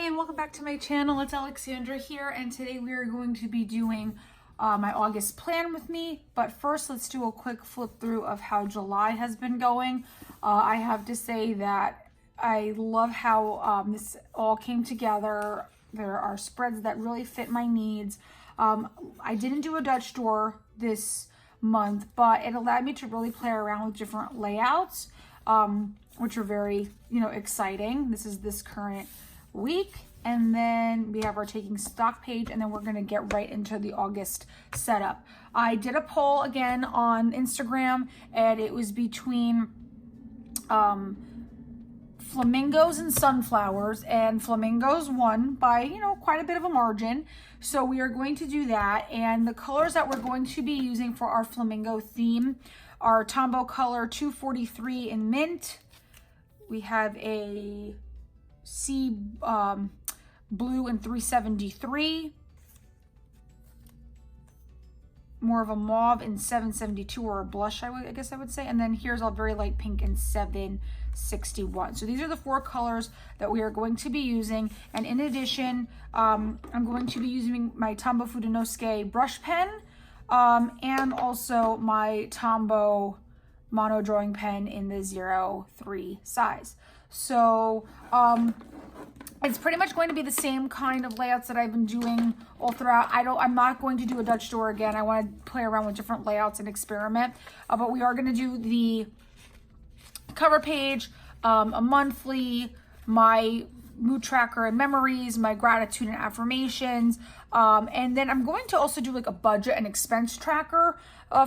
and welcome back to my channel. It's Alexandra here, and today we are going to be doing my August plan with me. But first, let's do a quick flip through of how July has been going. I have to say that I love how this all came together. There are spreads that really fit my needs. I didn't do a Dutch door this month, but it allowed me to really play around with different layouts, which are very, exciting. This is this current week, and then we have our taking stock page, and then we're going to get right into the August setup. I did a poll again on Instagram, and it was between flamingos and sunflowers, and flamingos won by quite a bit of a margin. So we are going to do that, and the colors that we're going to be using for our flamingo theme are Tombow color 243 in mint. We have a sea blue in 373, more of a mauve in 772, or a blush, I guess I would say, and then here's a very light pink in 761. So these are the four colors that we are going to be using, and in addition, I'm going to be using my Tombow Fudenoske brush pen, and also my Tombow mono drawing pen in the 03 size. So it's pretty much going to be the same kind of layouts that I've been doing all throughout. I'm not going to do a Dutch door again. I want to play around with different layouts and experiment. But we are going to do the cover page, a monthly, my mood tracker and memories, my gratitude and affirmations, and then I'm going to also do like a budget and expense tracker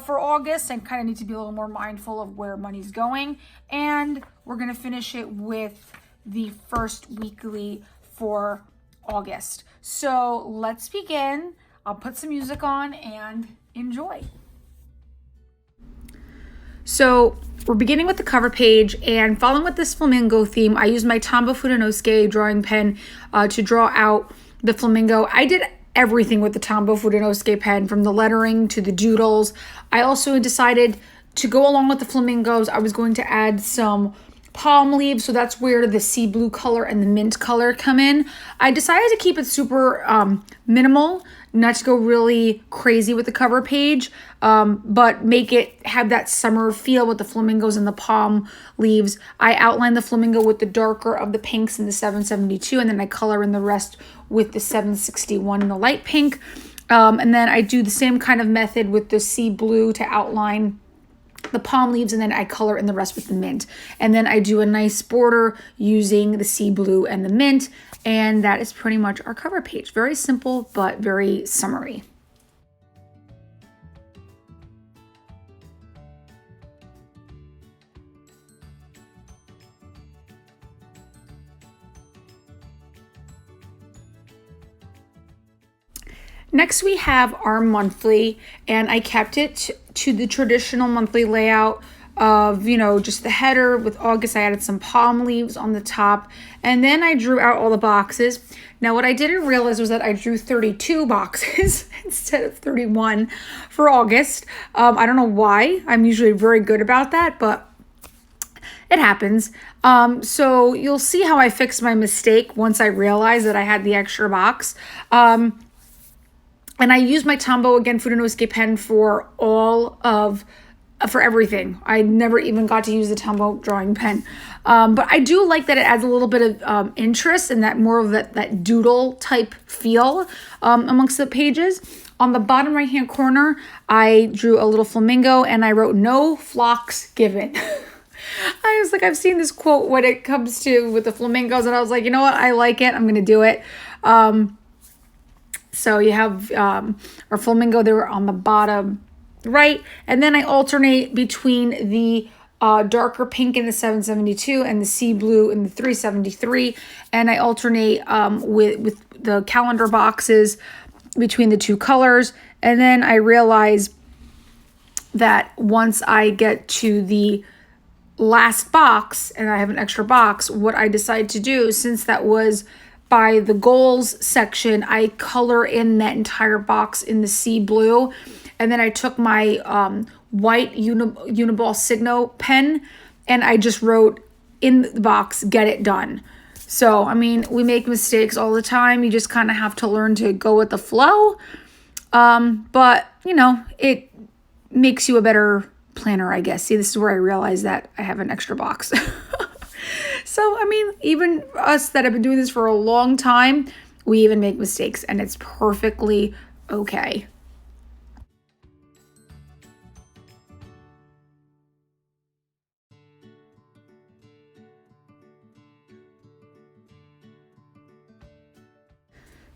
for August. I kind of need to be a little more mindful of where money's going, and we're going to finish it with the first weekly for August. So let's begin. I'll put some music on and enjoy. So we're beginning with the cover page, and following with this flamingo theme, I used my Tombow Fudenoske drawing pen to draw out the flamingo. I did everything with the Tombow Fudenoske pen, from the lettering to the doodles. I also decided to go along with the flamingos, I was going to add some palm leaves, so that's where the sea blue color and the mint color come in. I decided to keep it super minimal, not to go really crazy with the cover page, but make it have that summer feel with the flamingos and the palm leaves. I outline the flamingo with the darker of the pinks in the 772, and then I color in the rest with the 761 in the light pink. And then I do the same kind of method with the sea blue to outline the palm leaves, and then I color in the rest with the mint. And then I do a nice border using the sea blue and the mint, and that is pretty much our cover page. Very simple, but very summery. Next, we have our monthly, and I kept it to the traditional monthly layout of, just the header. With August, I added some palm leaves on the top, and then I drew out all the boxes. Now, what I didn't realize was that I drew 32 boxes instead of 31 for August. I don't know why. I'm usually very good about that, but it happens. So you'll see how I fixed my mistake once I realized that I had the extra box. And I use my Tombow, again, Fudenoske pen for for everything. I never even got to use the Tombow drawing pen. But I do like that it adds a little bit of interest and that more of that doodle type feel amongst the pages. On the bottom right-hand corner, I drew a little flamingo, and I wrote, "No flocks given." I was like, I've seen this quote when it comes to with the flamingos, and I was like, you know what? I like it. I'm going to do it. So you have our flamingo there on the bottom right, and then I alternate between the darker pink in the 772 and the sea blue in the 373, and I alternate with the calendar boxes between the two colors. And then I realize that once I get to the last box and I have an extra box, what I decide to do, since that was by the goals section, I color in that entire box in the sea blue, and then I took my white Uniball Signo pen, and I just wrote in the box, "Get it done." So, I mean, we make mistakes all the time. You just kind of have to learn to go with the flow. But, you know, it makes you a better planner, I guess. See, this is where I realize that I have an extra box. So, I mean, even us that have been doing this for a long time, we even make mistakes, and it's perfectly okay.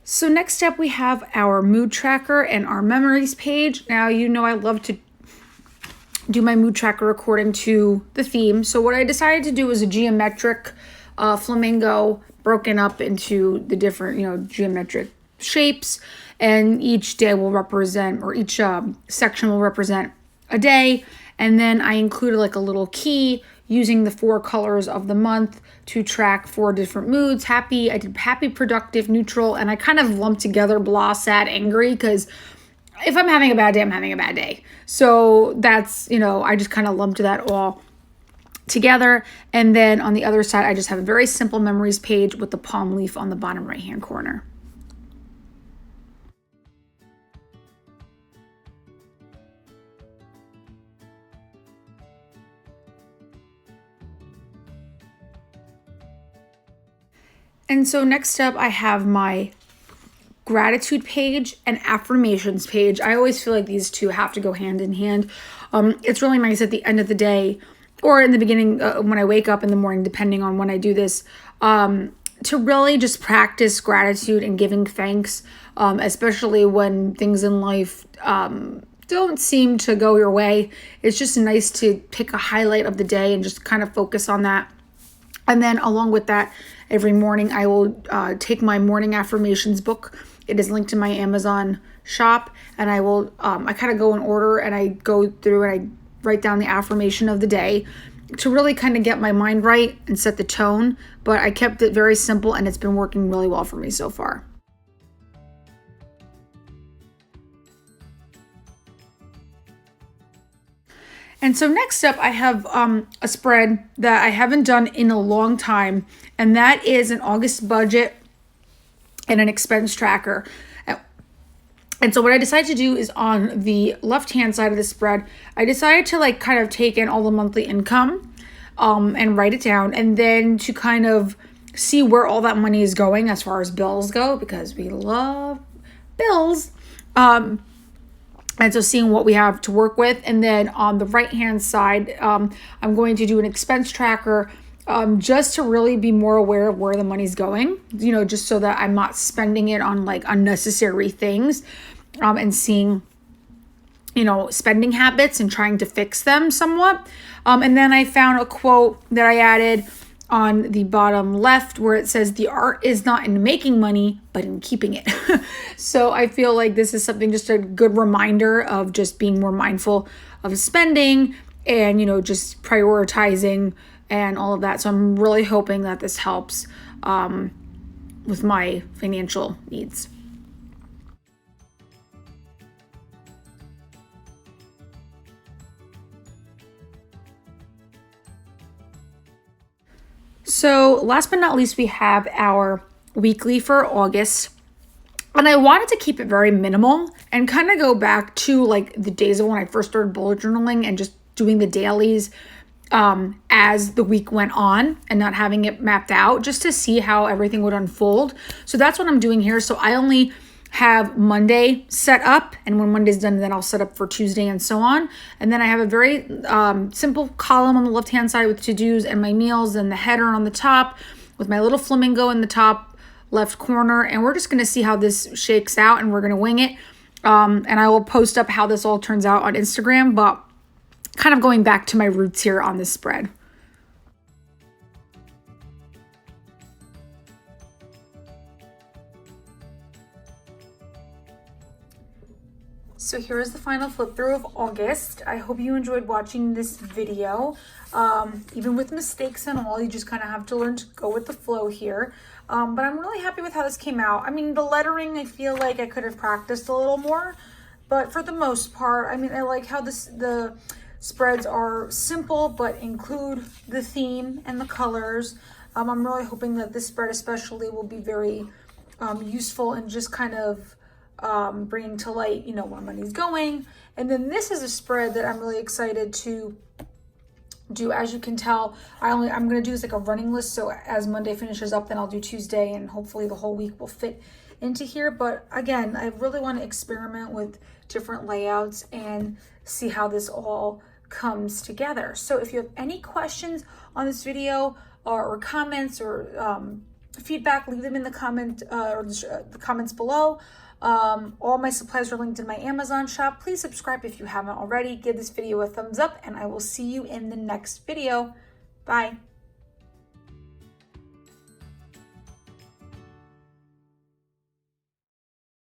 So next up we have our mood tracker and our memories page. Now, you know I love to do my mood tracker according to the theme. So what I decided to do is a geometric flamingo broken up into the different, you know, geometric shapes. And each day will represent, or each section will represent a day. And then I included like a little key using the 4 colors of the month to track 4 different moods. Happy, I did happy, productive, neutral, and I kind of lumped together blah, sad, angry, because if I'm having a bad day, I'm having a bad day. So that's, you know, I just kind of lumped that all together. And then on the other side, I just have a very simple memories page with the palm leaf on the bottom right-hand corner. And so next up, I have my gratitude page and affirmations page. I always feel like these two have to go hand in hand. It's really nice at the end of the day or in the beginning when I wake up in the morning, depending on when I do this, to really just practice gratitude and giving thanks, especially when things in life don't seem to go your way. It's just nice to pick a highlight of the day and just kind of focus on that. And then along with that, every morning I will take my morning affirmations book. It is linked to my Amazon shop, and I will, I kind of go in order and I go through and I write down the affirmation of the day to really kind of get my mind right and set the tone. But I kept it very simple, and it's been working really well for me so far. And so next up, I have a spread that I haven't done in a long time, and that is an August budget and an expense tracker. And so what I decided to do is on the left-hand side of the spread, I decided to like kind of take in all the monthly income and write it down, and then to kind of see where all that money is going as far as bills go, because we love bills. And so seeing what we have to work with. And then on the right-hand side, I'm going to do an expense tracker just to really be more aware of where the money's going, you know, just so that I'm not spending it on like unnecessary things and seeing, you know, spending habits and trying to fix them somewhat. And then I found a quote that I added on the bottom left where it says, "The art is not in making money, but in keeping it." So I feel like this is something, just a good reminder of just being more mindful of spending and, you know, just prioritizing and all of that. So I'm really hoping that this helps with my financial needs. So last but not least, we have our weekly for August. And I wanted to keep it very minimal and kind of go back to like the days of when I first started bullet journaling and just doing the dailies as the week went on and not having it mapped out, just to see how everything would unfold. So that's what I'm doing here. So I only have Monday set up, and when Monday's done, then I'll set up for Tuesday and so on. And then I have a very simple column on the left-hand side with to-dos and my meals, and the header on the top with my little flamingo in the top left corner. And we're just going to see how this shakes out, and we're going to wing it. And I will post up how this all turns out on Instagram, but kind of going back to my roots here on this spread. So here is the final flip through of August. I hope you enjoyed watching this video. Even with mistakes and all, you just kind of have to learn to go with the flow here. But I'm really happy with how this came out. I mean, the lettering, I feel like I could have practiced a little more, but for the most part, I mean, I like how the spreads are simple, but include the theme and the colors. I'm really hoping that this spread especially will be very useful and just kind of bringing to light, you know, where money's going. And then this is a spread that I'm really excited to do. As you can tell, I'm going to do this like a running list. So as Monday finishes up, then I'll do Tuesday, and hopefully the whole week will fit into here. But again, I really want to experiment with different layouts and see how this all comes together. So if you have any questions on this video or comments or feedback, leave them in the comment or the comments below. All my supplies are linked in my Amazon shop. Please subscribe if you haven't already. Give this video a thumbs up, and I will see you in the next video. Bye.